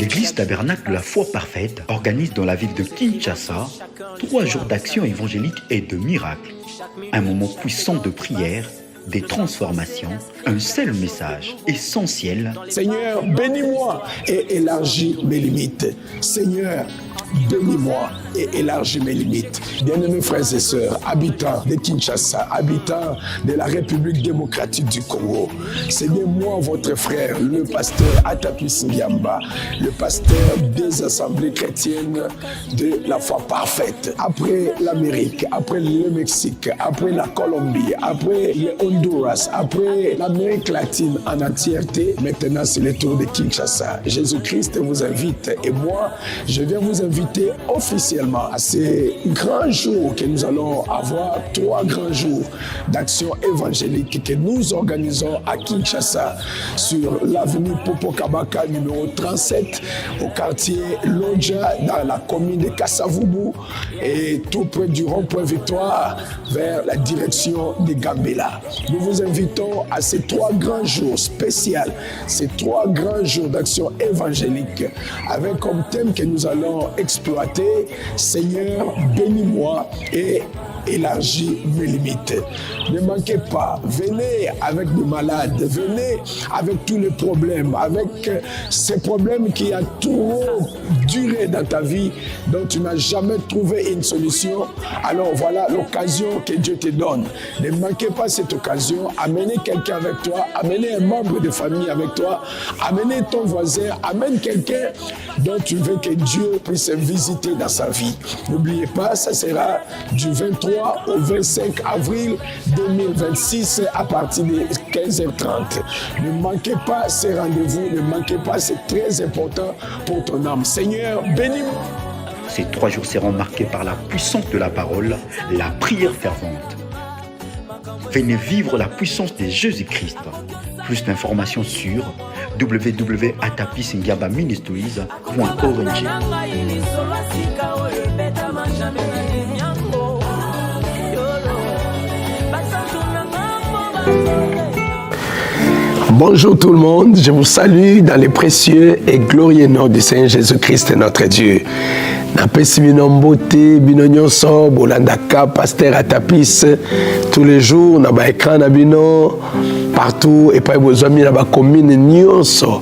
L'église tabernacle de la foi parfaite organise dans la ville de Kinshasa 3 jours d'action évangélique et de miracles. Un moment puissant de prière, des transformations, un seul message essentiel. Seigneur, bénis-moi et élargis mes limites. Seigneur, bénis-moi et élargis mes limites. Bien-aimés frères et sœurs, habitants de Kinshasa, habitants de la République démocratique du Congo, c'est bien moi, votre frère, le pasteur Atapi Singiamba, le pasteur des assemblées chrétiennes de la foi parfaite. Après l'Amérique, après le Mexique, après la Colombie, après le Honduras, après l'Amérique latine en entièreté, maintenant c'est le tour de Kinshasa. Jésus-Christ vous invite et moi, je viens vous inviter officiellement à ces grands jours que nous allons avoir, 3 grands jours d'action évangélique que nous organisons à Kinshasa sur l'avenue Popo Kabaka numéro 37 au quartier Lodja dans la commune de Kassavubu et tout près du rond-point Victoire vers la direction de Gambela. Nous vous invitons à ces 3 grands jours spéciaux, ces 3 grands jours d'action évangélique avec comme thème que nous allons exploiter: Seigneur, bénis-moi et élargis mes limites. Ne manquez pas, venez avec des malades, venez avec tous les problèmes, avec ces problèmes qui ont trop duré dans ta vie, dont tu n'as jamais trouvé une solution. Alors voilà l'occasion que Dieu te donne. Ne manquez pas cette occasion. Amenez quelqu'un avec toi, amenez un membre de famille avec toi, amenez ton voisin, amène quelqu'un dont tu veux que Dieu puisse visiter dans sa vie. N'oubliez pas, ça sera du 23 au 25 avril 2026 à partir de 15h30. Ne manquez pas ces rendez-vous, ne manquez pas, c'est très important pour ton âme. Seigneur, bénis-moi. Ces 3 jours seront marqués par la puissance de la parole, la prière fervente. Venez vivre la puissance de Jésus-Christ. Plus d'informations sur www.atapisingiabaministries.org. Bonjour tout le monde, je vous salue dans les précieux et glorieux nom du Seigneur Jésus-Christ notre Dieu. Napesi bino mbote bino nyonso bolandaka pasteur Atapis tous les jours na ba écran na bino partout et pas besoin na ba commune nyonso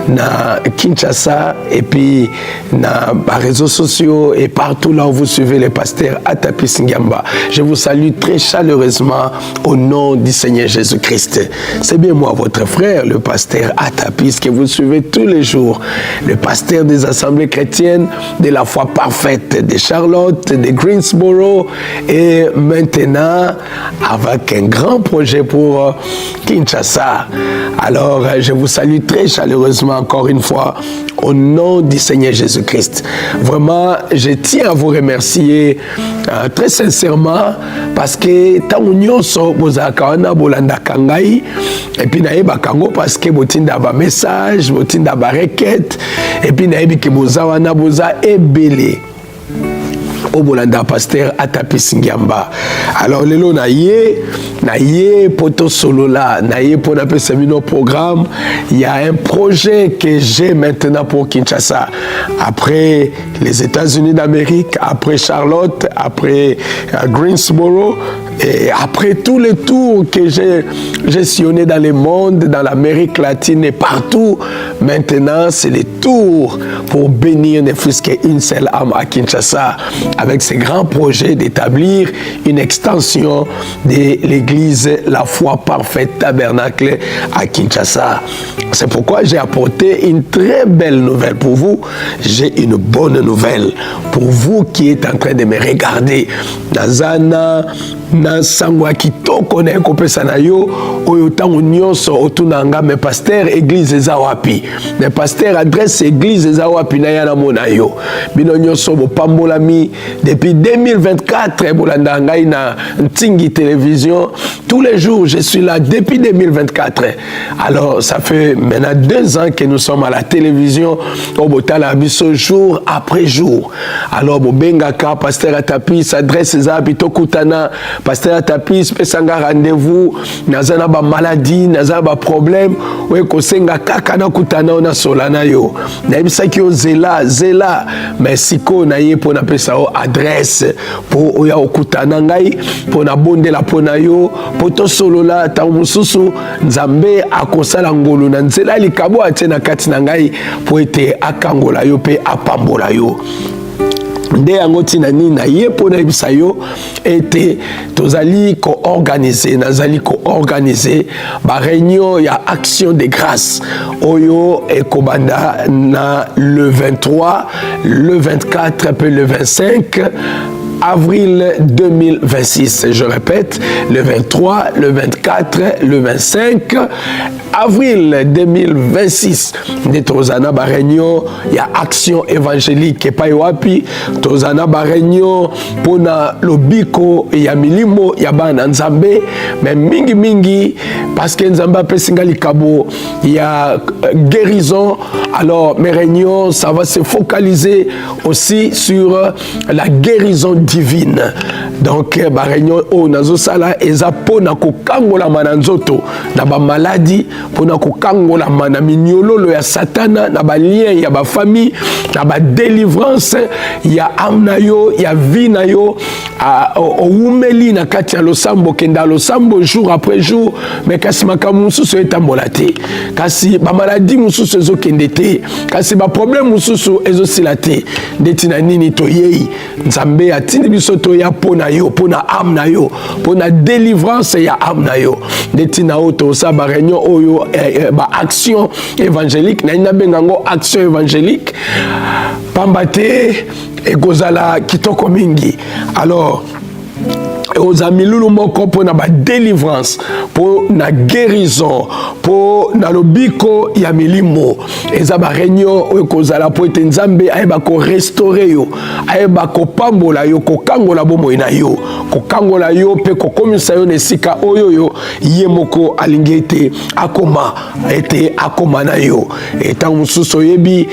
na Kinshasa et puis na ba réseaux sociaux et partout là où vous suivez le pasteur Atapi Singiamba. Je vous salue très chaleureusement au nom du Seigneur Jésus-Christ. C'est bien moi votre frère le pasteur Atapis que vous suivez tous les jours, le pasteur des assemblées chrétiennes de la foi parfaite de Charlotte, de Greensboro et maintenant avec un grand projet pour Kinshasa. Alors je vous salue très chaleureusement encore une fois au nom du Seigneur Jésus-Christ. Vraiment, je tiens à vous remercier très sincèrement parce que tant nyonso bozaka wana bolanda kangai et puis naeba kango parce que botinda ba message, botinda ba requête et puis naebi ke boza wana boza ebele au bolanda pasteur Atapi Singiamba. Alors lelo na ye poto solo là na ye pour appeler séminaire programme. Il y a un projet que j'ai maintenant pour Kinshasa, après les États-Unis d'Amérique, après Charlotte, après Greensboro et après tous les tours que j'ai sillonnés dans le monde, dans l'Amérique latine et partout. Maintenant c'est les tours pour bénir ne fût-ce qu'une seule âme à Kinshasa, avec ces grands projets d'établir une extension de l'église La Foi Parfaite Tabernacle à Kinshasa. C'est pourquoi j'ai apporté une très belle nouvelle pour vous. J'ai une bonne nouvelle pour vous qui êtes en train de me regarder. Nazana na sangwa kitoko na ekopesa na yo oyo tango nyonso otunanga me pasteur église eza wapi, me pasteur adresse église eza wapi na yana mona yo bino nyonso bopambolami depuis 2024 bolanda ngai na Ntingi télévision Tous les jours, je suis là depuis 2024. Alors, ça fait maintenant 2 ans que nous sommes à la télévision au Botala Bisso jour après jour. Alors, Bobengaka, Pasteur Atapis, s'adresse à Bito Koutana, Pasteur Atapis, pesanga rendez-vous, nazana ba maladie, nazana ba problème, ouais, kosenga kakana Koutana, on a solana yo. Naibisa ki yo zela, mais siko na ye pour na pesa o adresse, pour oya okutana ngai, pour na bonde la pona yo, pour to solola, ta mususu, nzambe akosala ngolo na nzela likabo atena kati na ngai, pour ete akangola yo pe apambola yo. Nde yango tina nini na ye pona ebisa yo ete tozali ko-organiser ba réunion ya action de grâce oyo ekobanda na le 23, le 24 puis le 25 avril 2026. Je répète, le 23, le 24, le 25 avril 2026. Nous tozana ba réunion ya action évangélique pa wapi tozana ba réunion pona lobiko ya milimo ya bana nzambe mais mingi parce que nzamba pesinga likabo ya guérison. Alors mes réunions ça va se focaliser aussi sur la guérison divine. Donc ba réunion o nazo sala eza pona ko kangola mananzoto na ba maladie pona ko kangola mana minyololo ya satana na ba lien ya ba famille na ba délivrance ya amna yo ya vie na yo o umeli na kati ya losambo kenda losambo jour après jour mais kasi makamu mususu etambola te kasi ba maladie mususu ezo kende te kasi ba problème mususu ezo sila te ndeti na nini to yei nzambe atindi biso to ya pona yo pona amna yo pona délivrance ya amna yo ndeti na oto sa ba réunion oyo ba action évangélique na bengango action évangélique pambate ekozala kitoko mingi. Alors aux amis lulu moko pour na ba délivrance pour na guérison pour na lobiko ya milimo eza ba réunion oyo kozala po ete nzambe ayeba ko restaurer yo ayeba ko pambola yo ko kangola bomoi na yo ko kangola yo pe ko komisa yo nesika oyo yo ye moko alingi ete akoma na yo eta mususu yebi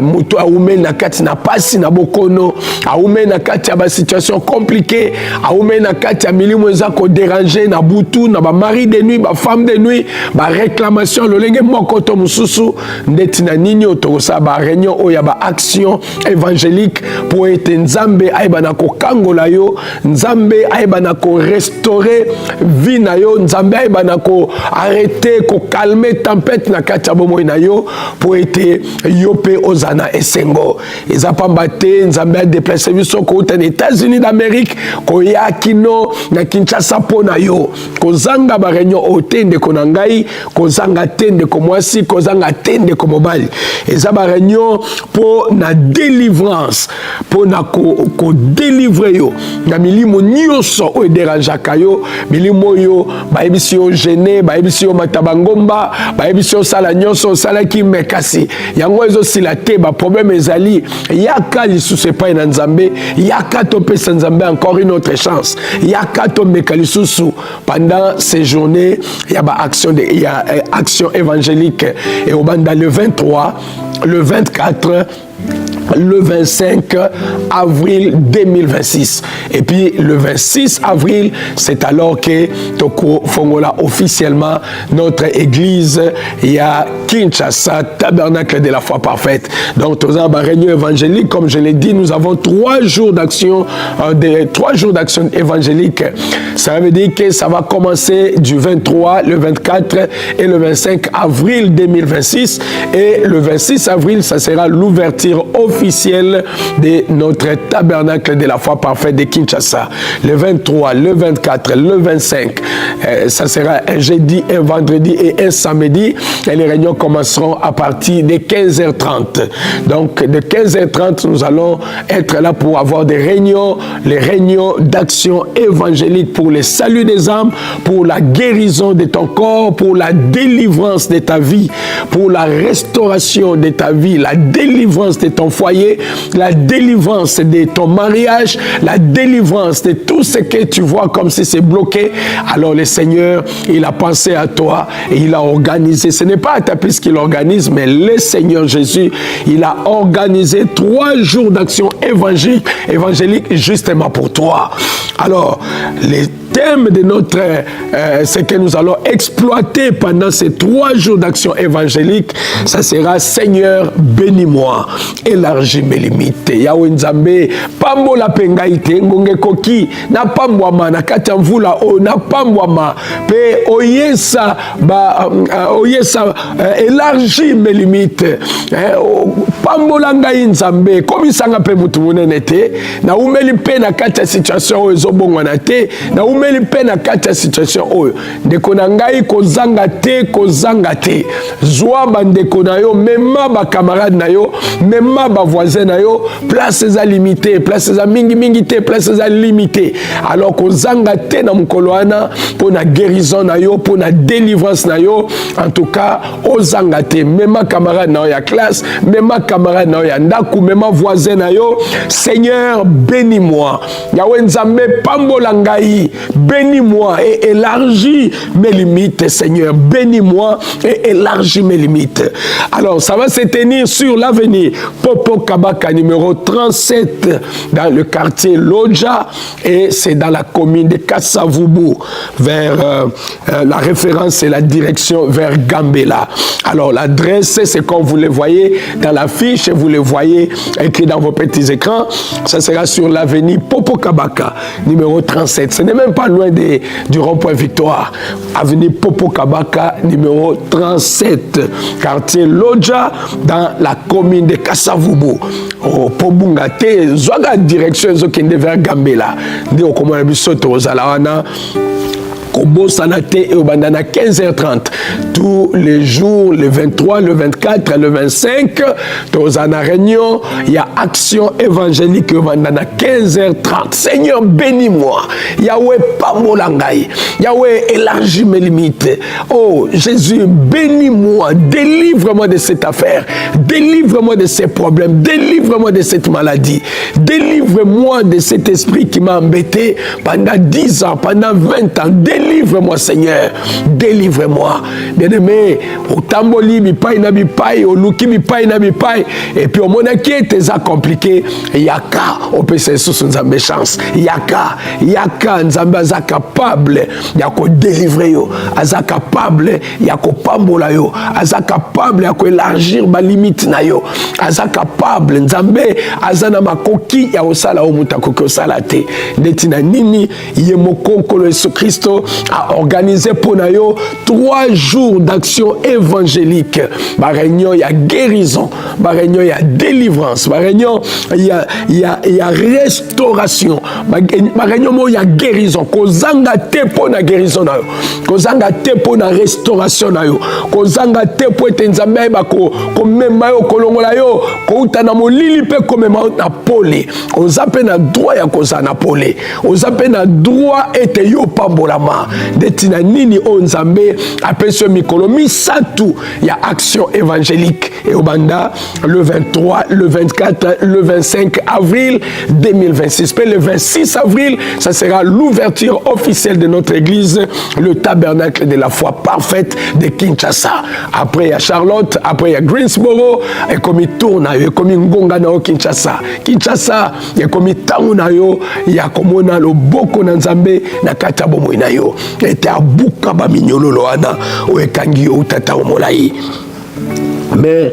mutu aume na kati na pasi na bokono aume na kati ya ba situation compliquée aume na kati ya milimo eza ko déranger na butu na ba mari de nuit ba femme de nuit ba réclamation lolenge moko to mususu ndeti na nini otokosa ba réunion oya ba action évangélique pour ete nzambe ayeba na ko kangola yo nzambe ayeba na ko restaurer vie na yo nzambe ayeba na ko arrêter ko calmer tempête na kati ya bomoi na yo pour ete yo pe ozana esengo eza pamba te nzambe a déplacé biso ko uta na États-Unis d'Amérique ko ya kino na Kinshasa pona yo kozanga ba réunion otende ko ngai kozanga tende ko mwasi kozanga tende ko mobali eza ba réunion pour na délivrance pour na ko délivrer yo na milimo nyonso o dérangeaka yo milimo yo ba ebisi yo gêné ba ebisi yo matabangomba ba ebisi yo sala nyonso sala ki mekasi yango ezo sila te ba problème ezali yaka lisusu epai na nzambe yaka topesa nzambe encore une autre chance yaka tomeka lisusu pendant ces journées il y a action évangélique et au banda le 23 le 24 le 25 avril 2026. Et puis le 26 avril, c'est alors que Toko Fongola officiellement notre église, il y a Kinshasa, tabernacle de la foi parfaite. Donc, dans la réunion évangélique, comme je l'ai dit, nous avons 3 jours d'action, 3 jours d'action évangélique. Ça veut dire que ça va commencer du 23, le 24 et le 25 avril 2026. Et le 26 avril, ça sera l'ouverture officielle de notre tabernacle de la foi parfaite de Kinshasa. Le 23, le 24, le 25, ça sera un jeudi, un vendredi et un samedi. Et les réunions commenceront à partir de 15h30. Donc, de 15h30, nous allons être là pour avoir des réunions, les réunions d'action évangélique pour le salut des âmes, pour la guérison de ton corps, pour la délivrance de ta vie, pour la restauration de ta vie, la délivrance de ton foyer, foyer, la délivrance de ton mariage, la délivrance de tout ce que tu vois comme si c'est bloqué. Alors le Seigneur, il a pensé à toi et il a organisé. Ce n'est pas Atapis qui l'organise, mais le Seigneur Jésus, il a organisé 3 jours d'action évangélique justement pour toi. Alors, les thèmes de notre, ce que nous allons exploiter pendant ces 3 jours d'action évangélique, ça sera Seigneur, bénis-moi, élargis mes limites. Yahweh Nzambe, pambola pengaite, ngonge koki, na pambwama, na katamvula o, na pambwama, pe oyesa, élargis mes limites. Pambola ngai Nzambe, komisanga pe mutu munene te, na umeli pe na kata situation ezobongwana te, na umeli pe na kati ya situation oyo ndeko na ngai kozanga te zwa bandeko na yo mema bakamarade na yo mema bavoisin na yo place eza limité place eza mingi te place eza limité alors kozanga te na mokolo wana mpo na guérison na yo mpo na délivrance na yo en tout cas ozanga te mema camarade na yo ya classe mema camarade na yo ya ndaku mema voisin na yo Seigneur bénis-moi Yahweh Nzambe pambola ngai bénis-moi et élargis mes limites, Seigneur. Bénis-moi et élargis mes limites. Alors, ça va se tenir sur l'avenue Popo Kabaka numéro 37 dans le quartier Lodja et c'est dans la commune de Kassavubu vers la référence et la direction vers Gambela. Alors, l'adresse, c'est comme vous le voyez dans la fiche, vous le voyez écrit dans vos petits écrans. Ça sera sur l'avenue Popo Kabaka numéro 37. Ce n'est même pas loin du rond-point Victoire. Avenue Popo Kabaka, numéro 37, quartier Lodja, dans la commune de Kassavubu. Au Pobungate, Zwaga direction Zokende vers Gambela. Ndi okomona bisoto ozalawana. Kobo Sanate et au bandana 15h30 tous les jours, le 23, le 24, le 25 dans une réunion, il y a action évangélique au bandana 15h30. Seigneur bénis-moi, Yahweh pamolangai, Yahweh élargis mes limites. Oh Jésus bénis-moi, délivre-moi de cette affaire, délivre-moi de ces problèmes, délivre-moi de cette maladie, délivre-moi de cet esprit qui m'a embêté pendant 10 ans, pendant 20 ans. Délivre-moi, Seigneur. Délivre-moi. Bien-aimé, au tamboli, bipai na bipai, au luki bipai na bipai, et puis au monaki, t'es compliqué. Yaka, au PC sous nzambe chance. Yaka, nzambe aza capable, yako délivrer yo. Aza capable, yako pambola yo. Aza capable, yako élargir ma limite na yo. Aza capable, nzambe, aza na makoki, ya osala o mutakoki osala te. Netina nini, yemokoko Yesu Christo, a organisé pour nous 3 jours d'action évangélique. Ma réunion, il y a guérison. Ma réunion, il y a délivrance. Ma réunion, il y a restauration. Ma réunion, il y a guérison. Kozanga te pour la guérison. Kozanga te pour la restauration. Kozanga te pour tenzambe bako komema yo kolongola yo ko utana molili pe komema na pole. Ozape na droit ya kozana pole. Ozape na droit ete yo pambolama. Detina nini onzambe apesio mikolo misatu ya action évangélique et obanda le 23, le 24, le 25 avril 2026. Puis le 26 avril, ça sera l'ouverture officielle de notre église, le tabernacle de la foi parfaite de Kinshasa. Après il y a Charlotte, après il y a Greensboro, et comme il tourne, et comme il ngonga na Kinshasa. Kinshasa, et comme il tangu na yo, il y a comme on a le boko na nzambe na katabo moina yo. Et à buka ba minyololo ana o ekangi yo tata omolai. Mais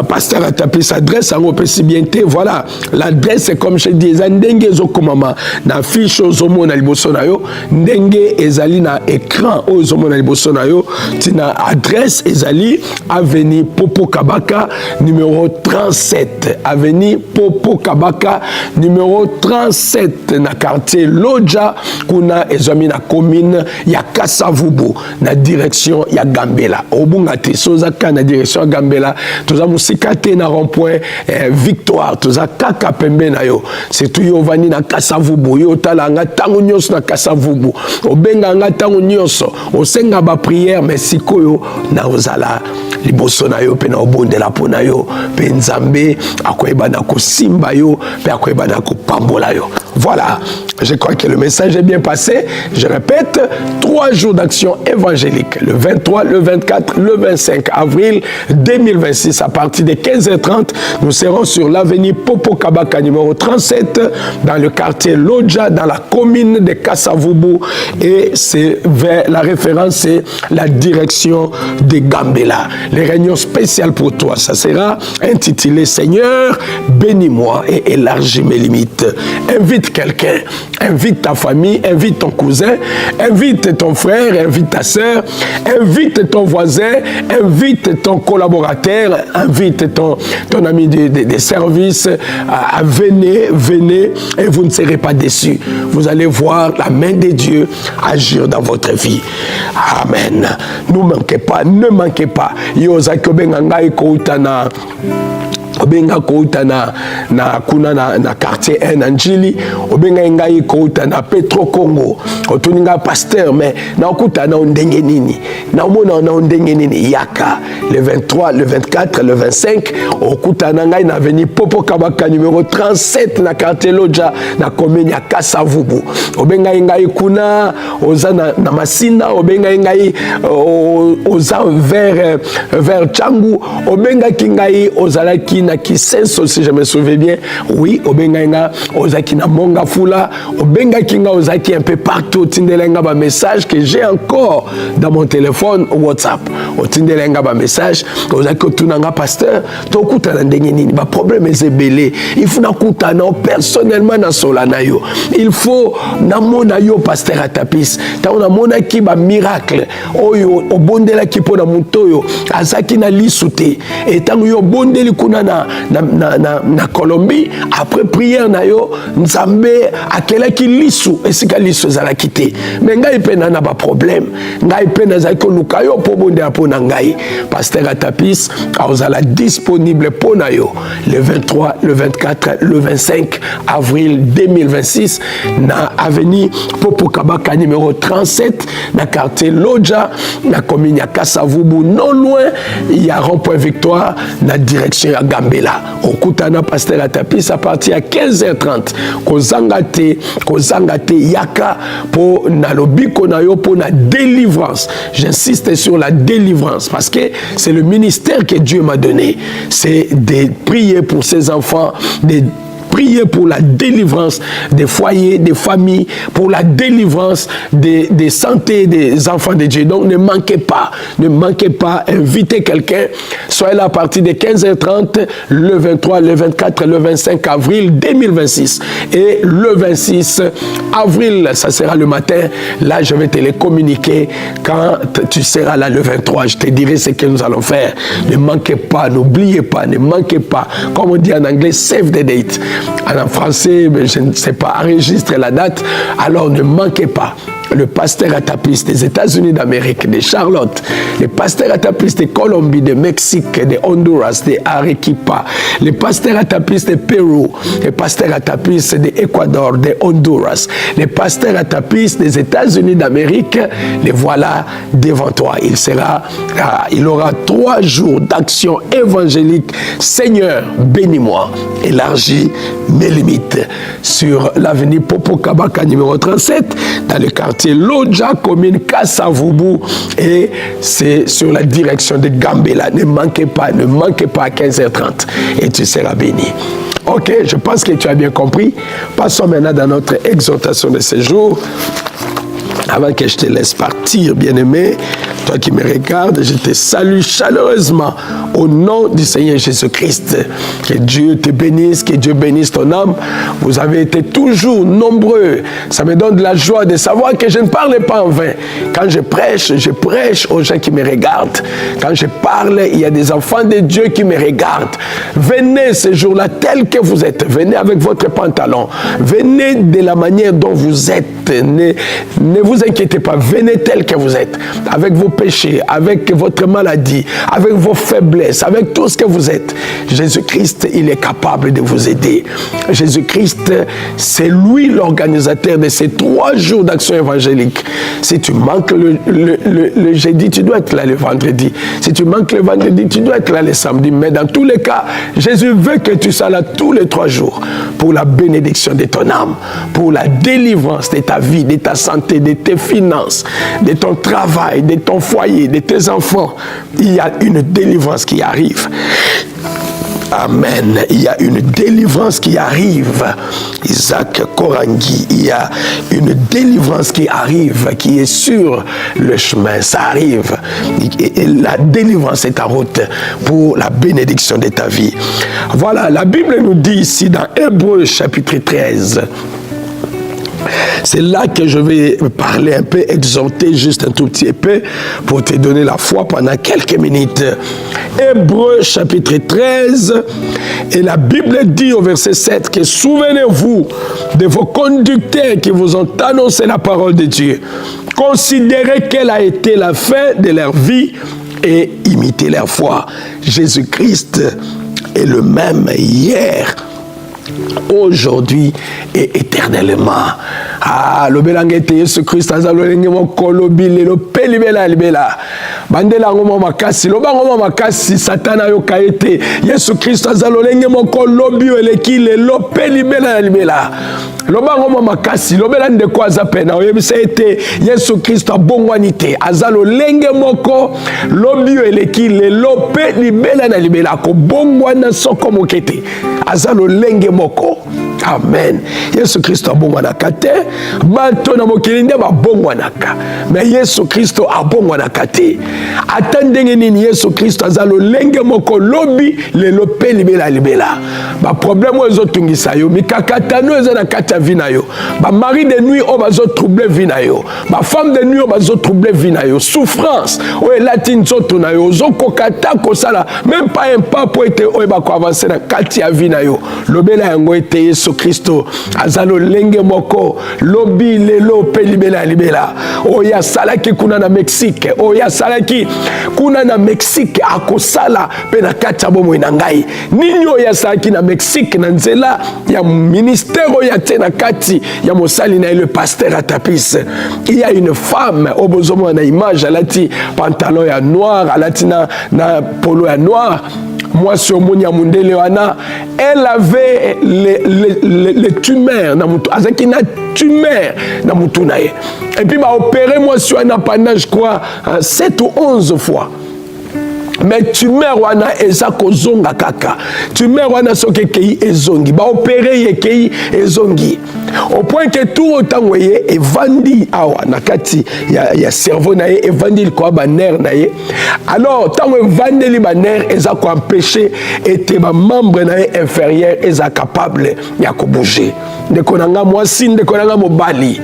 pasteur Atapis s'adresse à mon possibilité. Voilà, l'adresse est comme je dis, ndenge zokomama na fiche ozomo na liboso na yo, ndenge ezali na écran ozomo na liboso na yo, tina adresse ezali avenue Popo Kabaka numéro 37, avenue Popo Kabaka numéro 37 na quartier Lodja kuna ezami na commune ya Kassavubu na direction ya Gambela. Obunga te sozaka na direction ya Gambela Gambela, toza musika te na rond-point Victoire, toza kaka pembe na yo. C'est tout yo vani na Kasavubu, yo tala nga tango nyonso na Kasavubu. Obenga nga tango nyonso, osenga ba prière mais sikoyo na ozala liboso na yo pe na obondela po na yo, pe Nzambe akoyeba na kosimba yo, pe akoyeba na kopambola yo. Voilà, je crois que le message est bien passé. Je répète, 3 jours d'action évangélique, le 23, le 24, le 25 avril 2026, à partir de 15h30, nous serons sur l'avenue Popo Kabaka numéro 37, dans le quartier Lodja, dans la commune de Kasavubu, et c'est vers la référence, c'est la direction de Gambela. Les réunions spéciales pour toi, ça sera intitulé Seigneur, bénis-moi et élargis mes limites. Invite quelqu'un, invite ta famille, invite ton cousin, invite ton frère, invite ta soeur, invite ton voisin, invite ton collaborateur, invite ton ami de service. Venez et vous ne serez pas déçus. Vous allez voir la main de Dieu agir dans votre vie. Amen. Ne manquez pas. Obenga kouta na kuna na quartier na Njili, obenga ngai kouta na Petro Congo, otuninga pasteur mais na okuta na ndenge nini, na mona na ndenge nini yaka le 23, le 24, le 25 okuta na ngai na avenue Popo Kabaka numéro 37 na quartier Lodja na commune ya Kasavubu. Obenga ngai kuna oza na Masina, obenga ngai oza vers Changu, obenga kingai ozalaki na Kisenso, si je me souviens bien, oui, obenga ozaki na Monga Fula, obenga kinga ozaki un peu partout, tindelenga ba message que j'ai encore dans mon téléphone WhatsApp. Otindelenga ba message, ozaki tunanga pasteur, tokuta na ndenge nini, ba problème ezebele. Il faut na kuta na personnellement na solana yo. Il faut na mona yo pasteur Atapis. Ta na mona ki ba miracle. Oyo obondela ki pona mutoyo, azaki na lisute. Et tango yo bondeli kuna na Colombie, après prière na yo Nzambe akela ki lisu esika lisu zala kite mais ngai pe na ba problème ngai pe na zako lukayo po bonde apona ngai pasteur Atapis azala disponible pona yo le 23, le 24, le 25 avril 2026 na avenue Popo Kabaka numéro 37 na quartier Lodja na commune ya Kasavubu, non loin il y a rond-point Victoire na direction ya Gambela. Okutana pasteur Atapis à partir à 15h30. Kozangate yaka pour na lobiko na yo pour na délivrance. J'insiste sur la délivrance parce que c'est le ministère que Dieu m'a donné. C'est de prier pour ses enfants, de prier pour la délivrance des foyers, des familles, pour la délivrance des santé des enfants de Dieu. Donc ne manquez pas, invitez quelqu'un. Soyez là à partir de 15h30, le 23, le 24, le 25 avril 2026. Et le 26 avril, ça sera le matin. Là, je vais te les communiquer. Quand tu seras là le 23, je te dirai ce que nous allons faire. Ne manquez pas, n'oubliez pas, ne manquez pas. Comme on dit en anglais, save the date. En français, je ne sais pas, enregistrer la date, alors ne manquez pas. Le pasteur Atapis des États-Unis d'Amérique, de Charlotte, le pasteur Atapis de Colombie, de Mexique, de Honduras, de Arequipa, le pasteur Atapis de Pérou, le pasteur Atapis de Équateur, de Honduras, le pasteur Atapis des États-Unis d'Amérique, les voilà devant toi. Il aura 3 jours d'action évangélique. Seigneur, bénis-moi, élargis mes limites. Sur l'avenue Popo Kabaka numéro 37, dans le quartier Lodja, commune Kasavubu, et c'est sur la direction de Gambela. Ne manquez pas à 15h30 et tu seras béni. Ok, je pense que tu as bien compris. Passons maintenant dans notre exhortation de ce jour. Avant que je te laisse partir, bien-aimé, toi qui me regardes, je te salue chaleureusement au nom du Seigneur Jésus-Christ. Que Dieu te bénisse, que Dieu bénisse ton âme. Vous avez été toujours nombreux. Ça me donne de la joie de savoir que je ne parle pas en vain. Quand je prêche aux gens qui me regardent. Quand je parle, il y a des enfants de Dieu qui me regardent. Venez ce jour-là tel que vous êtes. Venez avec votre pantalon. Venez de la manière dont vous êtes. Ne vous inquiétez pas. Venez tel que vous êtes. Avec vos péchés, avec votre maladie, avec vos faiblesses, avec tout ce que vous êtes, Jésus-Christ, il est capable de vous aider. Jésus-Christ, c'est lui l'organisateur de ces 3 jours d'action évangélique. Si tu manques le jeudi, tu dois être là le vendredi. Si tu manques le vendredi, tu dois être là le samedi. Mais dans tous les cas, Jésus veut que tu sois là tous les 3 jours pour la bénédiction de ton âme, pour la délivrance de ta vie, de ta santé, de tes finances, de ton travail, de ton foyer, de tes enfants. Il y a une délivrance qui arrive. Amen. Il y a une délivrance qui arrive. Isaac Korangi, il y a une délivrance qui arrive, qui est sur le chemin. Ça arrive. Et la délivrance est en route pour la bénédiction de ta vie. Voilà, la Bible nous dit ici dans Hébreux chapitre 13. C'est là que je vais parler un peu, exhorter juste un tout petit peu pour te donner la foi pendant quelques minutes. Hébreux chapitre 13, et la Bible dit au verset 7 que souvenez-vous de vos conducteurs qui vous ont annoncé la parole de Dieu. Considérez quelle a été la fin de leur vie et imitez leur foi. Jésus-Christ est le même hier, aujourd'hui et éternellement. Ah, le belangete Yesu Christ azalolenge mokolo bilelo pelibela libela. Bandela ngoma makasi, loba ngoma makasi satana yo kaete. Yesu Christ azalolenge mokolo bieleki lelo pelibela libela. Loba ngoma makasi, lobela ndeko azapena oyebisa ete Yesu Christ abongwanite azalolenge moko lobio eleki lelo pelibela na libela ko bongwana soko mokete. Azalolenge moko. Amen. Yesu Christ abongwanaka te, bato na mokili nde babongwanaka. Mais Yesu Christ abongwanaka te. Ata ndenge nini Yesu Christ azalolenge moko lobi lelo pe libela libela. Ba problème ozo tungisa yo, mikakatano eza na kati ya vie na yo. Ba mari de nuit o bazo troubler vie na yo. Ba femme de nuit o bazo troubler vie na yo. Souffrance o elati nzoto na yo, zo kokata kosala même pas un pas pour être o ba ko avancer na kati ya vie na yo. Lobela yango ete Yesu Christo azalo lenge moko lobi lelo pe libela libela. Oya salaki kuna na Mexique, oya salaki kuna na Mexique akosala pe na kati ya bomo na ngai. Nini oya salaki na Mexique na nzela ya ministère oya te na kati ya mosali na le pasteur Atapis. Il y a une femme au bozomo na image alati pantalon ya noir, alati na polo ya noir. Moi, sur Monia Mundele Wana, elle avait les tumeurs, azaki na tumeur na mutunaye. Et puis, bah, opéré moi sur un pendant, je crois, 7 ou 11 fois. Mais tumeur wana eza kozonga kaka. Tumeur wana soke kei ezongi. Ba opéré ye kei ezongi. Au point que tout autant voyez evandi awa nakati ya cerveau na ye evandi ko ba nerf na ye. Alors tant evandi li ba nerf eza ko empêcher ete ba membre na ye inférieur eza capable ya ko bouger. Ndeko nanga mwasi ndeko nanga mobali.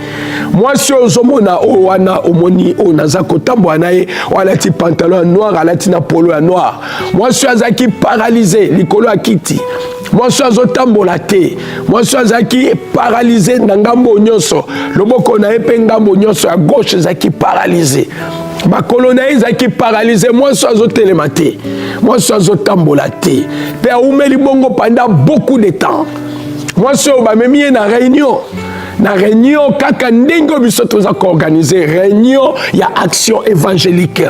Mwasi ozomona o wana omoni o naza kotambo na ye wala ti pantalon noir alati na polo noir. Moi, je suis paralysé, likolo akiti. Moi, je suis tambola te. Moi, je suis paralysé dans ngambo nyonso. Loboko na epe ngambo nyonso à gauche zaki paralysé. Ma colonne zaki paralysé. Moi, je suis télématé. Moi, je suis tambola te. Père Oumeli Bongo pendant beaucoup de temps. Moi, je suis même na réunion. Na réunion kaka ndenge biso toza ko organiser réunion ya action évangélique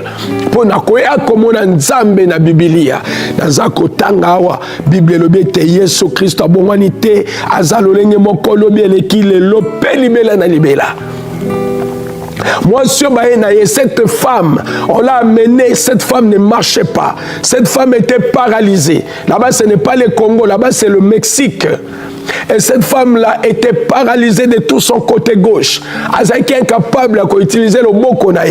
pour na koya komona nzambe na Biblia naza kotanga wa Bible lobi te Yesu Christ abongwani te azalolenge mokolo bi eleki lelo pe libela na libela. Moi, sur cette femme, on l'a amenée, cette femme ne marchait pas. Cette femme était paralysée. Là-bas, ce n'est pas le Congo, là-bas, c'est le Mexique. Et cette femme-là était paralysée de tout son côté gauche. Azaki incapable d'utiliser le mot qu'on a.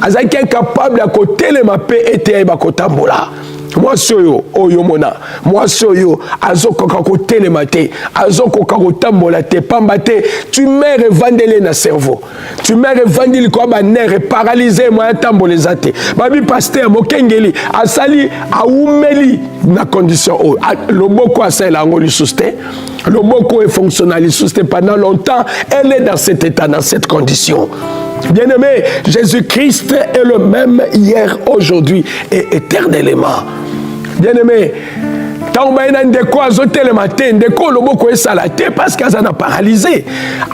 Azaki incapable de télémaper et télémakotambola. Moi soyo oyomona moi soyo azoko kako telemate azoko kako tambola te pambate tu mères evandele na cerveau tu mères evandeli ko ba nerf paralysé moi tambolezate babi pasteur mokengeli asali aumeli na condition o loboko asala ngoli susté loboko est fonctionnel susté pendant longtemps elle est dans cet état dans cette condition. Bien-aimé, Jésus-Christ est le même hier, aujourd'hui et éternellement. Bien-aimé, tant que ndeko azotelema te, ndeko loboko esala te parce qu'azana paralysé.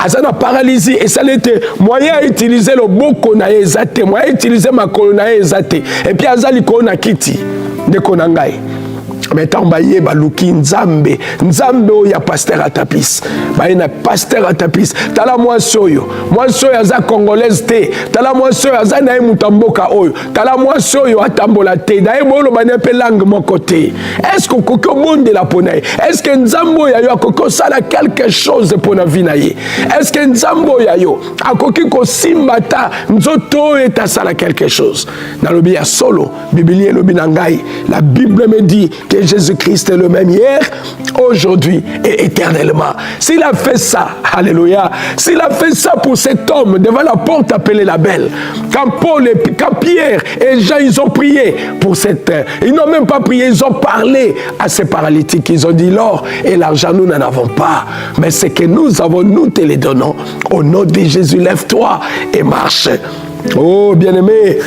Azana paralysé et ça l'était moyen à utiliser le boko na ezate, moyen à utiliser makolo na ezate. Et puis azali ko na kiti ndeko na ngai. Mais tant baye baluki nzambe o ya pasteur Atapis baye na pasteur Atapis tala moi soyo aza congolaise te tala moi soyo aza na mutamboka oyo tala moi soyo atambola te daye bolo bane pe langue mon côté. Est-ce que koko monde la ponaye? Est-ce que nzambo ya yo akoko sala quelque chose pour na vie na ye? Est-ce que nzambo ya yo akoki ko simbata nzoto eta sala quelque chose? Na lobi ya solo Biblia lobi na ngai, la Bible me dit que Jésus-Christ est le même hier, aujourd'hui et éternellement. S'il a fait ça, alléluia, s'il a fait ça pour cet homme devant la porte appelée la Belle, quand Pierre et Jean, ils ont prié pour cette terre, ils n'ont même pas prié, ils ont parlé à ces paralytiques, ils ont dit l'or et l'argent, nous n'en avons pas, mais ce que nous avons, nous te les donnons. Au nom de Jésus, lève-toi et marche. Oh, bien-aimé,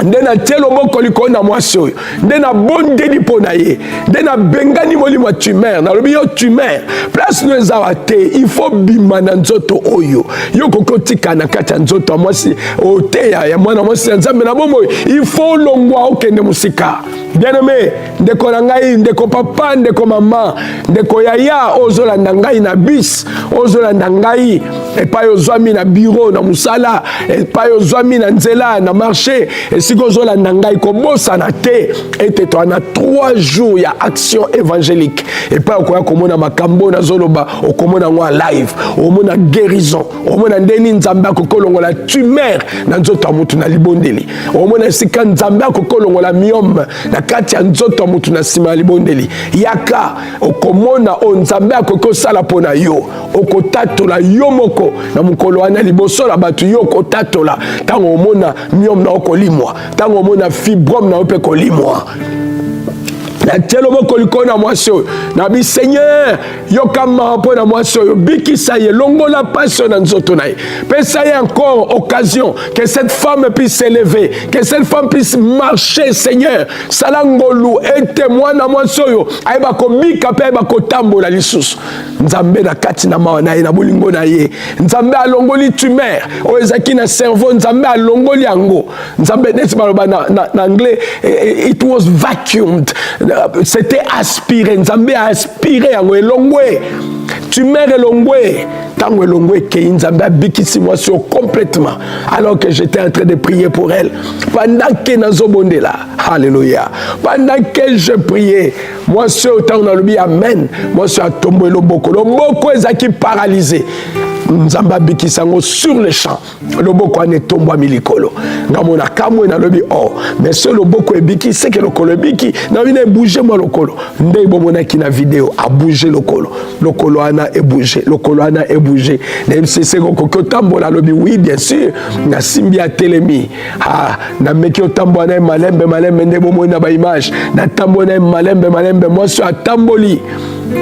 ndena telo boko liko na mwasi oyo ndena bondeli pona ye ndena bengani molimo tumeur na lobi yo tumeur place no ezawa te il faut bima na nzoto oyo yo kokotika na kati ya nzoto mwasi o te ya mwana mwasi nzambe na bomo il faut longwa okende musika. Bien-aimé, ndeko na ngai, ndeko papa, ndeko mama, ndeko yaya ozolanda ngai na bis, ozolanda ngai epai ozwami na bureau na musala, epai ozwami na nzela na marché, esiko ozolanda ngai kobosana te ete to na 3 jours ya action évangélique. Epai okoya komona makambo na zoloba, okomona ngwa live, omona guérison, omona ndeni nzambe akokolongola tumeur na nzoto mutu na libondeli, omona esika nzambe akokolongola myome na kati ya nzoto mutu na sima libondeli yaka okomona onzambe akokosala pona yo okotatola yo moko na mukolo wana liboso la batu yo okotatola tango omona myome na okolimwa tango omona fibrome na ope kolimwa la telo moko likona mwasi oyo na bi Seigneur yokama mpo na mwasi oyo bikisa ye longola passion na nzoto na ye pesa ye encore occasion que cette femme puisse s'élever, que cette femme puisse marcher. Seigneur salangolu ete mwana mwasi oyo ayeba kobika pe ayeba kotambola lisusu nzambe na kati na mawa na ye na bolingo na ye nzambe alongoli tumeur oyo ezaki na cerveau nzambe alongoli yango nzambe neti baloba na anglais it was vacuumed. C'était aspiré, Nzambe a aspiré yango elongwe. Tumeur elongwe. Tango elongwe ke Nzambe a bikisi moi sur complètement. Alors que j'étais en train de prier pour elle. Pendant que nazo bondela. Alléluia. Pendant que je priais, moi sur tango na lobi amen. Moi sur a tombé le boko. Le boko ezaki paralysé. Nzamba bikisango sur le champ. Le boko ane tomba milikolo. Ngamona kamwe na lobi oh. Mais ce le boko ebiki c'est que le kolo ebiki na vine bouger moi le kolo. Ndei bomona ki na vidéo a bouger le kolo. Le kolo ana e bouger. Le kolo ana e bouger. Même si c'est ko tambola lobi oui bien sûr. Na simbi a telemi. Ah na meki otambo na malembe ndei bomona ba image. Na tambo na malembe moi so atamboli.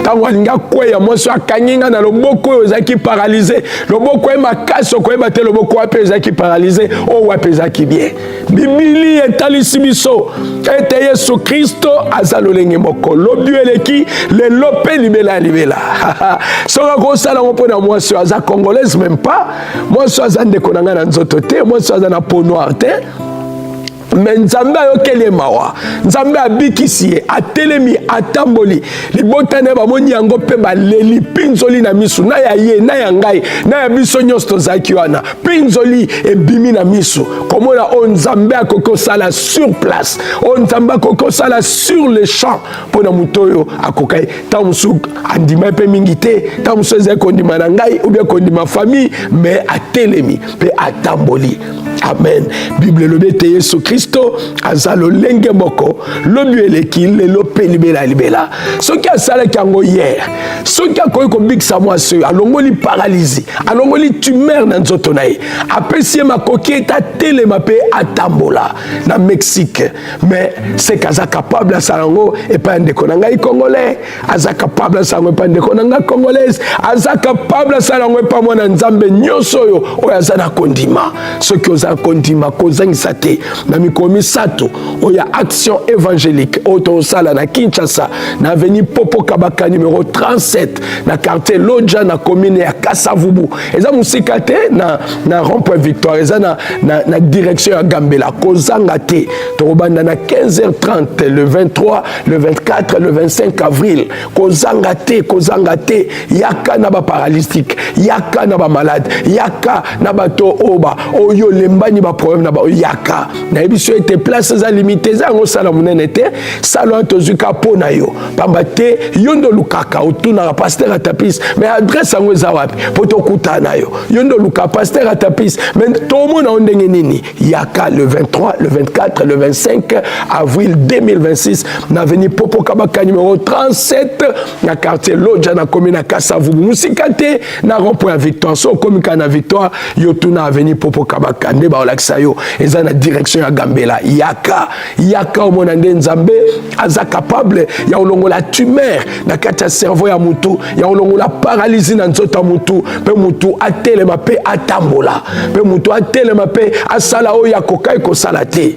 Tango alinga kweya mwasi akanginga na loboko oyo ezaki paralysé loboko e makasi okoyeba te loboko wape ezaki paralysé o wape ezaki bien. Bibili etalisi biso ete Yesu Kristo aza lolenge moko lobi eleki lelo pe libela soka kosala ngo mpona mwasi aza congolaise même pas mwasi aza ndeko na nga na nzoto te mwasi aza na peau noire te. Mais Nzambe ayokeli mawa Nzambe abikisi ye atelemi atamboli libotane bamoni yango pe baleli pinzoli na misu na ya ye na ya ngai na ya biso nyonso tozalaki wana pinzoli ebimi na misu komona o Nzambe akokosala sur place o Nzambe akokosala sur le champ mpona moto oyo akokai ta mosu andima pe mingi te ta mosu ezali kondima na ngai ou bien kondima famille mais atelemi pe atamboli amen. Bible lobi ete Yesu Kristo aza lolenge moko lobi eleki lelo pe libela soki asalaki yango hier soki akoki kobikisa mwasi oyo alongoli paralysie alongoli tumeur na nzoto na ye apesi ye makoki ete atelema mpe atambola na Mexique mais c'est kaza capable asala yango epai ya ndeko na ngai congolais aza capable asala yango epai ya ndeko na ngai congolaise aza capable asala yango epai mwana nzambe nyonso oyo aza na kondima soki oza kondima kozangisa te na mikolo misato oyo action évangélique oyo tozosala na Kinshasa na avenue Popo Kabaka numéro 37 na quartier Lodja na commune ya Kasavubu eza musika te na rond-point Victoire eza na direction ya Gambela kozanga te tokobanda na 15h30 le 23 le 24 le 25 avril kozanga te yaka na ba paralytique yaka na ba malade yaka na bato oba oyo lembani ba problème na ba yaka na ebiso ete place za limité za ngo sala munene te salo tozuka pona yo pamba te yondo lukaka otuna pasteur Atapis mais adresse ngo za wapi poto kutana yo yondo luka pasteur Atapis mais to mona ondenge nini yaka le 23 le 24 le 25 avril 2026 na avenue Popo Kabaka numéro 37 na quartier Lodja na commune ya Kasavubu musikate na rond-point ya Victoire so komika na Victoire yo tuna avenue Popo Kabaka nde ba olakisa yo eza na direction ya Gambela yaka omona nde nzambe aza capable ya olongola tumeur na kati ya cerveau ya mutu ya olongola paralysie na nzoto ya mutu pe mutu atelema pe atambola pe mutu atelema pe asala oyo akokai kosala te.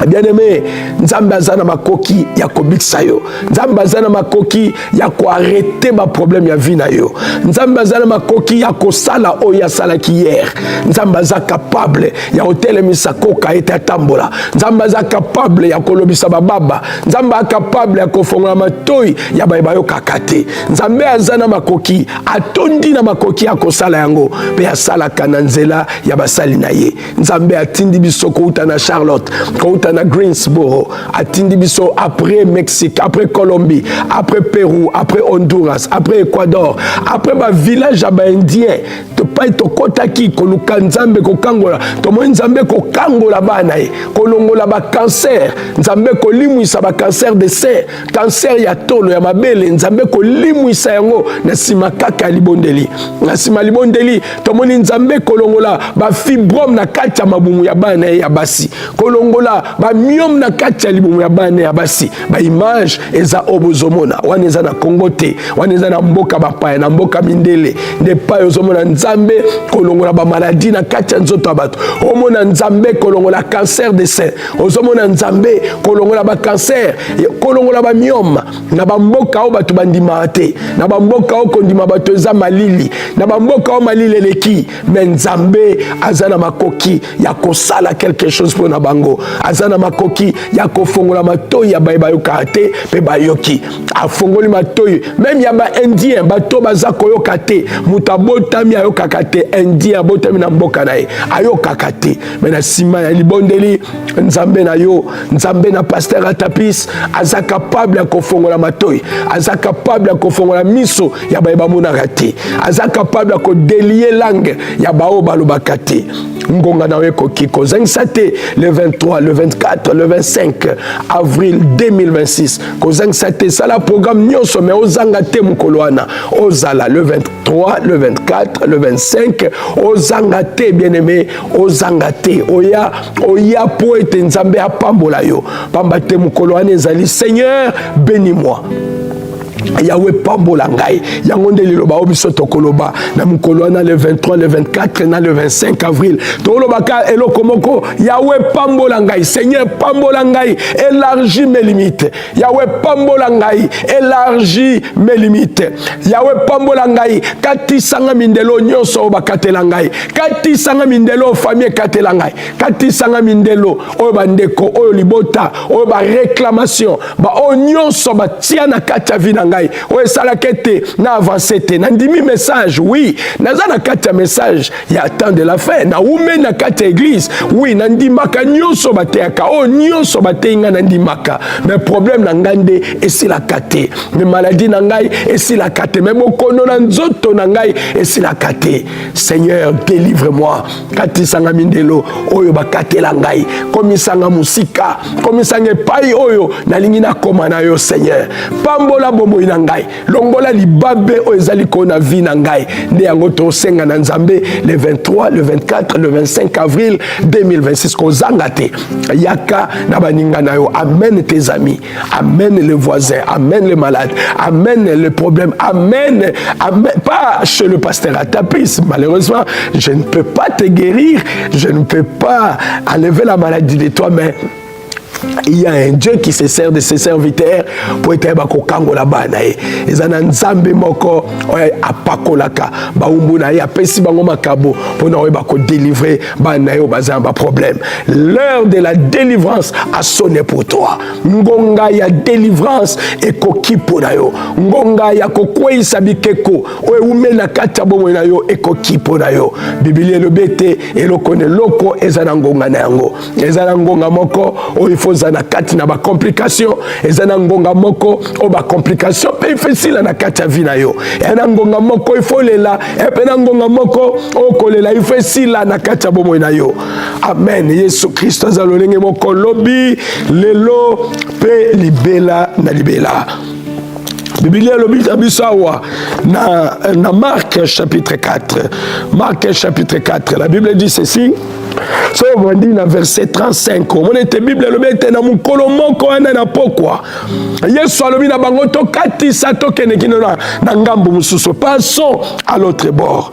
Bien aimé, nzambe azana makoki ya kobikisa yo. Nzambe azana makoki ya ko arrêter ma problème ya vie na yo. Nzambe azana makoki ya ko sala oyo sala ki hier. Nzambe aza capable ya otelemisa koka ete atambola. Nzambe aza capable ya kolobisa bababa. Nzambe aza capable ya kofongola matoi ya bayo kakate. Nzambe azana makoki atondi na makoki ya kosala yango pe ya sala kananzela ya basali na ye. Nzambe atindi biso ko uta na Charlotte, ko uta na Greensboro, atindi biso après Mexique, après Colombie, après Pérou, après Honduras, après Équateur, après ba village ba indien, to pai to kotaki ko luka nzambe ko kangola, to mo nzambe ko kangola bana e, ko longola ba cancer, nzambe ko limwisa ba cancer de sein, cancer ya tolo ya mabele, nzambe ko limwisa yango na sima kaka libondeli. Na sima libondeli, to mo nzambe ko longola ba fibrome na kati ya mabumu ya bana ya basi. Ko longola ba myome na kati ya libumu ya bana ya basi ba image eza obozomona wana eza na Congo te wana eza na mboka bapaya na mboka mindele nde pa ozomona nzambe kolongola ba maladie na kati ya nzoto bato omona nzambe kolongola cancer de sein ozomona nzambe kolongola ba cancer kolongola ba myome na ba mboka o bato bandima te na ba mboka o kondima bato eza malili na ba mboka o malili eleki mais nzambe azana makoki ya kosala quelque chose pour na bango azana makoki ya kofongola matoi ya bayoka te pe bayoki afongoli matoi même ya ba indien bato baza koyoka te mutabotami ayoka te indien botami na mboka na ye ayoka te mais na sima ya libondeli nzambe na yo nzambe na pasteur Atapis aza capable ya kofongola matoi aza capable ya kofongola miso ya bayebamona te aza capable ya kodelier langue ya bao balobaka te ngonga na we koki kozangisa te le 23 le 24 le 25 avril 2026 kozangisa te sala programme nyonso mais ozanga te mukolo wana ozala le 23 le 24 le 25 ozanga te bien aimé ozanga te oya po ete nzambe apambola yo pamba te mukolo wana ezali Seigneur bénis-moi Yahweh pambola ngai yango nde liloba obiso tokoloba na mukolo wana le 23 le 24 na le 25 avril toloba ka eloko moko Yahweh pambola ngai Seigneur pambola ngai élargis mes limites Yahweh pambola ngai élargis mes limites Yahweh pambola ngai kati sanga mindelo nyonso bakatela ngai kati sanga mindelo famille katela ngai kati sanga mindelo oyo bandeko oyo libota oyo ba réclamation ba nyonso batia na kati ya vina ngai o esalaka ete na avance te nandimi message oui naza na kati ya message ya temps de la fin na ume na kati ya église oui nandimaka nyonso bateyaka o nyonso bateyi nga nandimaka mais problème na ngai nde esilaka te mais maladie na ngai esilaka te mais bokono na nzoto na ngai esilaka te. Seigneur délivre-moi katisanga mindelo oyo bakatela ngai komisanga musika komisanga epai oyo nalingi nakoma na yo Seigneur pambola bomoi na ngai longola libabe oyo ezali kona vie na ngai nde yango tosenga na Nzambe le 23 le 24 le 25 avril 2026 kozanga te yaka na baninga na yo. Amène tes amis, amène les voisins, amène les malades, amène les problèmes, amène pas chez le pasteur Atapis. Malheureusement je ne peux pas te guérir, je ne peux pas enlever la maladie de toi, mais il y a un Dieu qui se sert de ses serviteurs pour être bakokango la banae. Ils en nzambe moko apakolaka baumbuna ya pesi bango makabo pour nous bako délivrer banae bazamba problème. L'heure de la délivrance a sonné pour toi. Ngonga ya délivrance et koki pour nayo. Ngonga ya kokwei sabikeko o umena kata bomo na yo e koki pour nayo. Biblia le bete et le connaît loko ezana ngonga na yango. Ezana ngonga moko o ifo zana kati na ba complication ezana ngonga moko o ba complication pe facile na kati ya vie na yo ena ngonga moko ifo lela epe na ngonga moko o kolela ifacile na kati ya bomo na yo. Amen. Yesu Kristo azalolenge moko lobi lelo pe libela na libela. Biblia lobi tabisawa na Marc chapitre 4. Marc chapitre 4. La Bible dit ceci. So on dit dans verset 35. On était Bible lobi était na mukolo moko wana na pokwa. Yesu alobi na bango to kati sato kenekino na ngambo mususu. Passons à l'autre bord.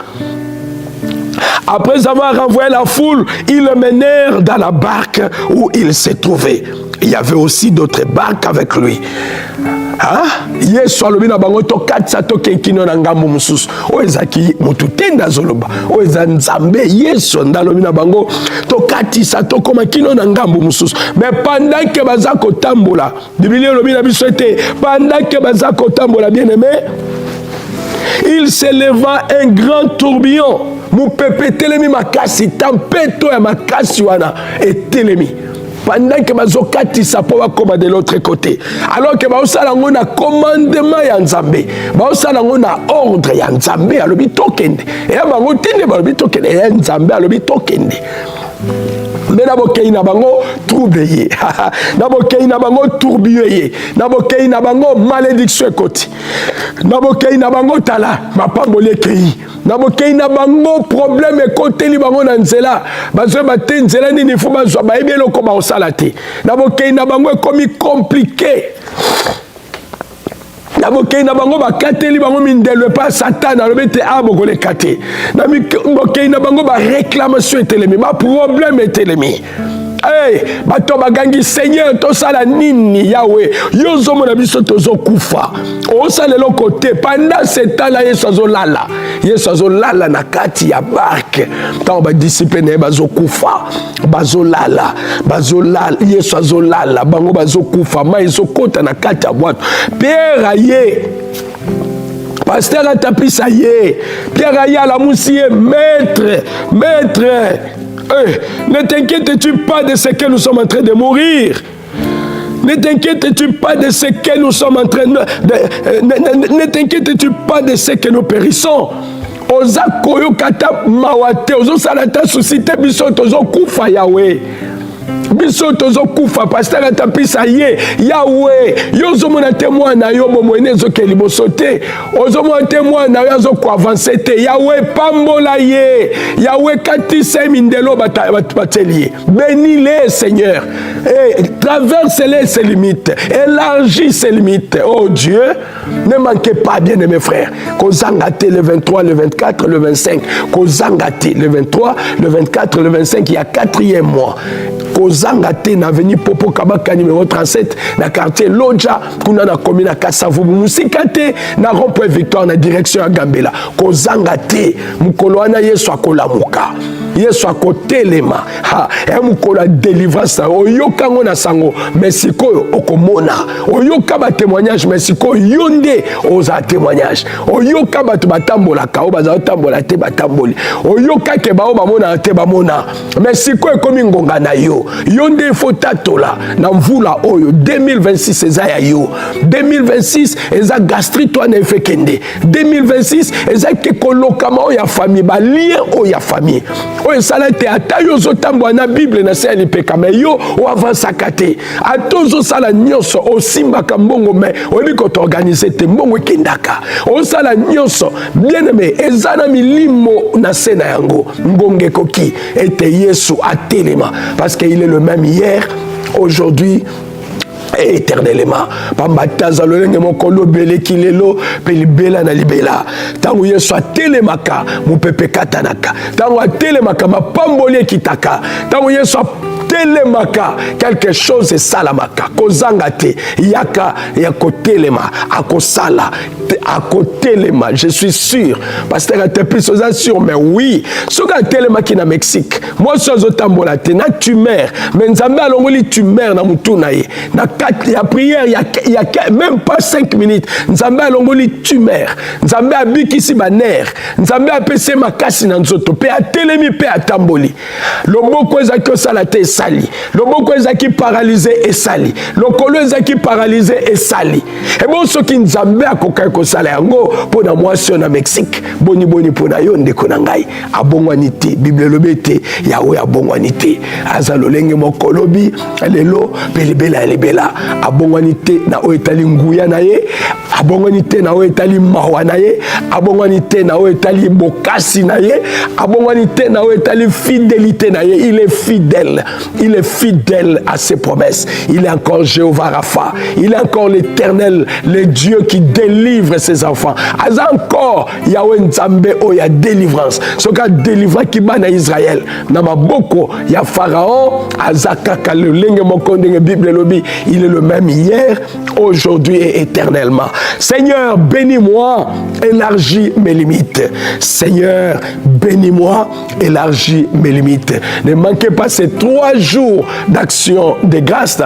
Après avoir renvoyé la foule, ils le menèrent dans la barque où il se trouvait. Il y avait aussi d'autres barques avec lui. Yesu alobi na bango to katsa to kenkino na ngambo mususu o ezaki mutu tenda zoloba o ezanzambe Yesu ndalobi na bango to katisa to koma kino na ngambo mususu. Mais pendant que bazako tambola Biblia alobi na biso ete pendant que bazako tambola bien-aimé il s'éleva un grand tourbillon mupepe telemi makasi tempeto ya makasi wana etelemi pendant que bazokati sapo koma de l'autre côté alors que baosala ngo na commandement ya Nzambe baosala ngo na ordre ya Nzambe alobi tokende e bango tinde balobi tokende ya Nzambe alobi tokende. Mais nabokei na bango troublé nabokei na bango tourbillé nabokei na bango malédiction ekoti nabokei na bango tala mapamboli ekei nabokei na bango problème ekoteli bango na nzela bazwe bate nzela nini fo bazwa bayebi eloko baosala te nabokei na bango ekomi compliqué nabokei na bango bakateli bango mindelo pa Satan alobi te abokole kate nabokei na bango ba réclamation etelemi ba problème etelemi. Hey, bato bagangi Seigneur tosala nini Yahweh yozo mona biso tozo kufa osala le côté pendant ce temps là Yesu azolala na kati ya barque tant ba disciple ne bazo kufa bazolala Yesu azolala bango bazo kufa ma ezokota na kati ya boîte Pierre aye pasteur Atapis aye Pierre aye la moussier maître ne t'inquiètes-tu pas de ce que nous sommes en train de mourir? Ne t'inquiètes-tu pas de ce que nous sommes en train ne t'inquiètes-tu pas de ce que nous périssons? Oza koyo kata mawate ozo salata susite biso tozo kufa Yahweh. Biso tozo kufa pasteur Atapis aye Yahweh yozo mona témoin na yo bomwene zo kelibo sauter ozo mona témoin na yo zo ko avancer te Yahweh pambola ye Yahweh katise mindelo bateli bénis les Seigneur et traverse les ses limites élargis ses limites. Oh Dieu, ne manquez pas bien mes frères kozangate le 23 le 24 le 25 kozangate le 23 le 24 le 25 il y a 4e mois kozangate na veni popo kabaka numéro 37 na quartier Loja kuna na commune Kasavubu musikate na rond-point Victoire na direction ya Gambela kozangate mukolo wana Yesu akolamuka Yesu akotelema ha emukolo ya délivrance oyoka ngo na sango mesiko okomona oyoka ba témoignage mesiko yonde oza témoignage oyoka bato batambola ka obaza tambola te batamboli oyoka ke bao bamona te bamona mesiko ekomi ngonga na yo yonde fotatola na mvula oyo 2026 eza ya yo 2026 eza gastrite wana efekende 2026 eza ke kolokama oyo ya famille balien oyo ya famille oyo esala te ata yo ozotambola na bible na se ya lipeka me yo oavansaka te ata ozosala nyonso osimbaka mbongo me oyebi kotorganize te mbongo ekendaka osala nyonso bien aimé eza na milimo na se na yango ngonga ekoki ete Yesu atelema parce qu'il est le même hier aujourd'hui et éternellement. Pambataza lolenge mokolo bele kilelo pelibela na libela. Tangu Yesu atelemaka mupepe katanaka. Tangu atelemaka mapamboli kitaka. Tangu Yesu telemaka quelque chose est salamaka kozanga te yaka ya kotelema akosala akotelema je suis sûr parce que tu plus sûr mais oui ce que telema qui na Mexique moi sozo tambola te na tumeur mais nzambe alongoli tumeur na mutuna ye na quatre ya prière il y a même pas 5 minutes nzambe alongoli tumeur nzambe abikisi ba nerf nzambe apese makasi na nzoto pe atelemi pe atamboli loboko ezaki sala te sali loboko ezaki paralysé et sali lokolo ezaki paralysé et sali et bon soki nzambe akoka ko sala yango pona mwasi na Mexique boni pona yo ndeko na ngai abongwani te bible lobi te yawe abongwani te azalolenge mokolobi lelo belibela abongwani te na o etali nguya na ye abongwani te na o etali mawa na ye abongwani te na o etali bokasi na ye abongwani te na o etali fidélité na ye il est fidèle à ses promesses il est encore Jéhovah Rapha il est encore l'Éternel le Dieu qui délivre ses enfants aza encore Yahweh Nzambe o ya délivrance soka délivra ki bana Israël na maboko ya Pharaon azakaka le lenge mokondenge Bible lobi il est le même hier aujourd'hui et éternellement. Seigneur bénis-moi élargis mes limites. Seigneur bénis-moi élargis mes limites. Ne manquez pas ces 3 jours d'action de grâce,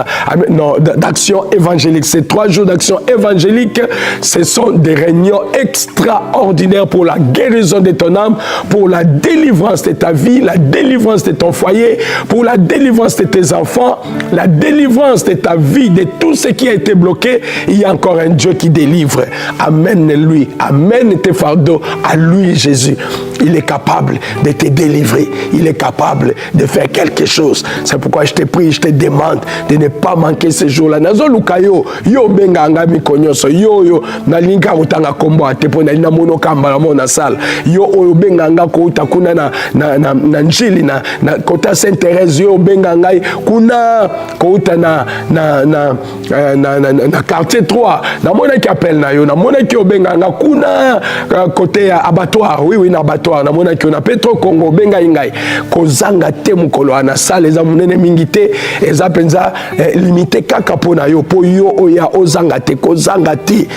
non, d'action évangélique. Ces 3 jours d'action évangélique, ce sont des réunions extraordinaires pour la guérison de ton âme, pour la délivrance de ta vie, la délivrance de ton foyer, pour la délivrance de tes enfants, la délivrance de ta vie, de tout ce qui a été bloqué. Il y a encore un Dieu qui délivre. Amène-lui, amène tes fardeaux à lui, Jésus. Il est capable de te délivrer. Il est capable de faire quelque chose. C'est pourquoi je te prie, je te demande de ne pas manquer ce jour-là. Nazo lukayo, yo benga ngami konyoso, yo na linga utanga kombo atepo na ina mono kamba na mona sala. Yo benga nga ko utakuna na njili na kota Sainte-Thérèse yo benga ngai kuna ko uta na quartier 3. Na mona ki appelle na yo, na mona ki benga nga kuna côté abattoir. Oui na abattoir. Na mona ki na Petro Congo benga ingai kozanga te mukolo ana sala eza munene mingi te eza penza limité kaka pona yo po yo oya ozanga te kozanga te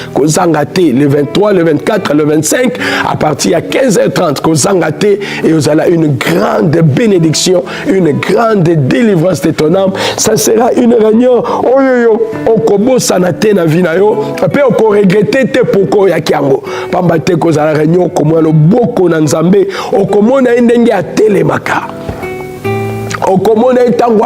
le 23 le 24 le 25 à partir à 15h30 kozanga te et vous allez une grande bénédiction une grande délivrance de ton âme. Ça sera une réunion oyo okobosa na te na vina yo pe oko regretter te poko ya kiango pamba te kozala réunion komwa lo boko na nzambe okomona ndenge ya telemaka okomona tango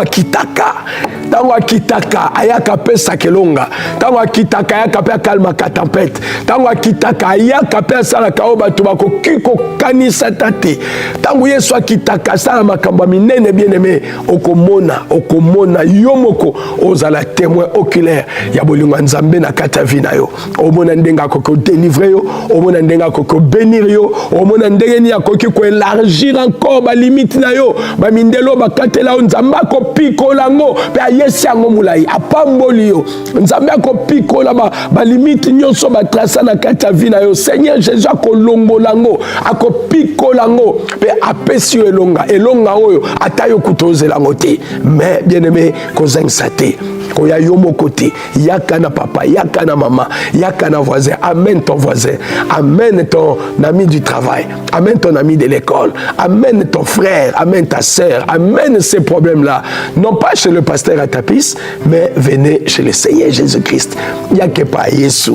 akitaka ayaka pesa kelonga tango akitaka ayaka pe kalma ka tempête tango akitaka ayaka pe sala ka obatu bakoki kokanisa tate tango Yesu akitaka sala makambo minene bien aimé okomona yomoko ozala témoin oculaire ya bolingo nzambe na kata vina yo omona ndenga koko délivrer yo omona ndenga koko bénir yo omona ndenge ni akoki ko élargir encore ba limite na yo ba mindelo ba abatela yo nzambe akopikola yango mpe ayesi yango molai apamboli yo nzambe akopikola balimite nyonso batrasa na kati ya vi na yo Seigneur Jésus akolongola yango akopikola yango mpe apesi yo elonga oyo ata yo kuta ozela yango te mais bien aimé kozangisa te koya yo moko te yaka na papa yaka na mama yaka na voisin amène ton voisin amène ton ami du travail amène ton ami de l'école amène ton frère amène ta sœur amène ces problèmes là non pas chez le pasteur Atapis mais venez chez le Seigneur Jésus-Christ yake pa Yesu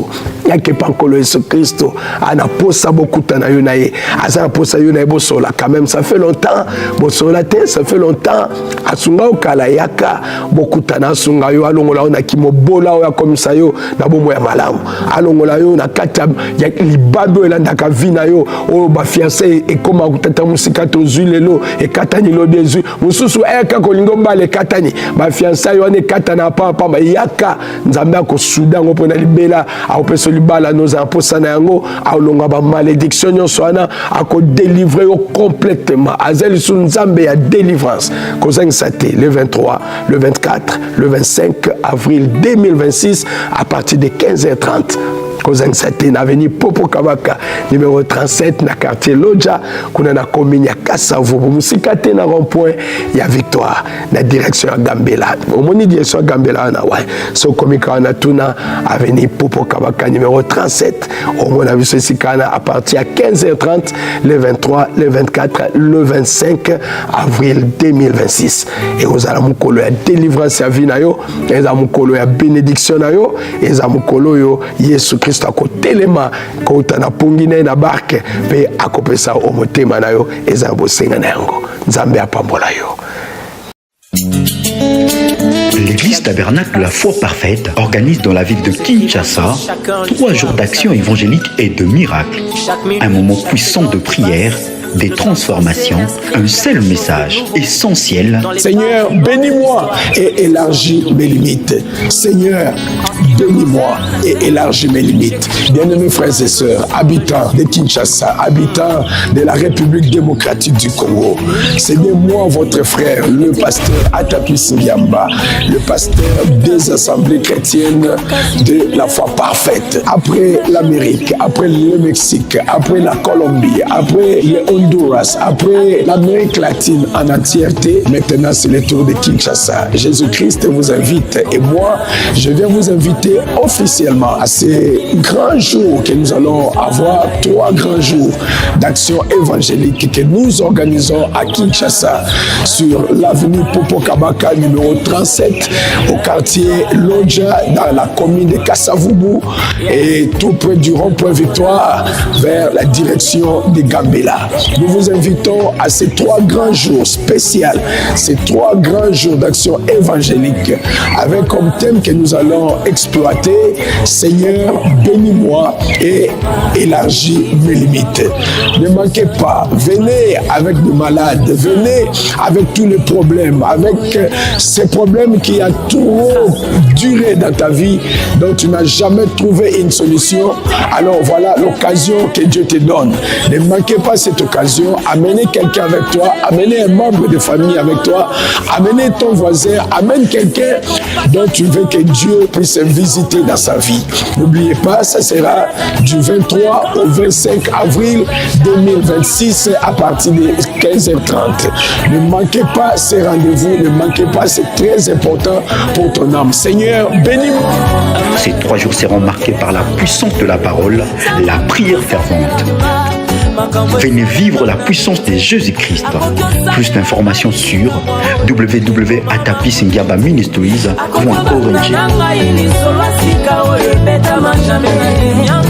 yake pa nkolo Yesu Christo ana posa bokuta na yo na ye aza posa yo na ye bosola quand même ça fait longtemps bosola te ça fait longtemps asunga okala yaka bokuta na asunga yo alongola yo na kimobola oyo akomisa yo na bomo ya malamu alongola yo na kati ya libado elandaka vi na yo oyo bafiancé ekoma kutata musika tozwi lelo ekatani lobi ezwi mosusu eka kolingo mbala ekatani bafiancé yo ane ekatana pamba yaka nzambe akosuda yango mpo na libela akopesa libala noza mposa na yango alonga bamalédiction nyonso wana akodélivre yo complètement aza lisu nzambe ya délivrance kozangisa te le 23 le 24 le 25 avril 2026 à partir de 15h30 kozangisate na avenue Popo Kabaka numéro 37 na quartier Lodja kuna na commune ya Kasavubu musika te na rond-point ya Victoire na direction ya Gambela omoni direction ya Gambela na wa so komika na tuna avenue Popo Kabaka numéro 37 omona biso sikana à partir à 15h30 le 23 le 24 le 25 avril 2026 et ozala mukolo ya délivrance ya vie na yo eza mukolo ya bénédiction na yo eza mukolo yo Yesu Christ akotelema kouta na pungine na barke pe akopesa omotema na yo eza bosenga na yango nzambe apambola yo. L'église tabernacle de la foi parfaite organise dans la ville de Kinshasa 3 jours d'action évangélique et de miracles. Un moment puissant de prière, des transformations, un seul message essentiel. Seigneur, bénis-moi et élargis mes limites. Seigneur, bénis-moi et élargis mes limites. Bien-aimés frères et sœurs, habitants de Kinshasa, habitants de la République démocratique du Congo, c'est bien moi, votre frère, le pasteur Atapis Ngiamba, le pasteur des assemblées chrétiennes de la foi parfaite. Après l'Amérique, après le Mexique, après la Colombie, après le Honduras, après l'Amérique latine en entièreté, maintenant c'est le tour de Kinshasa. Jésus-Christ vous invite et moi, je viens vous inviter officiellement à ces grands jours que nous allons avoir, 3 grands jours d'action évangélique que nous organisons à Kinshasa sur l'avenue Popo Kabaka numéro 37 au quartier Lodja dans la commune de Kasavubu et tout près du rond-point Victoire vers la direction de Gambela. Nous vous invitons à ces 3 grands jours spéciaux, ces 3 grands jours d'action évangélique avec comme thème que nous allons exploiter, Seigneur, bénis-moi et élargis mes limites. Ne manquez pas, venez avec des malades, venez avec tous les problèmes, avec ces problèmes qui ont trop duré dans ta vie, dont tu n'as jamais trouvé une solution. Alors voilà l'occasion que Dieu te donne. Ne manquez pas cette occasion, amenez quelqu'un avec toi, amenez un membre de famille avec toi, amenez ton voisin, amène quelqu'un dont tu veux que Dieu puisse visiter dans sa vie. N'oubliez pas, ça sera du 23 au 25 avril 2026 à partir de 15h30. Ne manquez pas ces rendez-vous, ne manquez pas, c'est très important pour ton âme. Seigneur, bénis-moi. Ces 3 jours seront marqués par la puissance de la parole, la prière fervente. Venez vivre la puissance de Jésus-Christ. Plus d'informations sur www.atapisngiabaministries.org.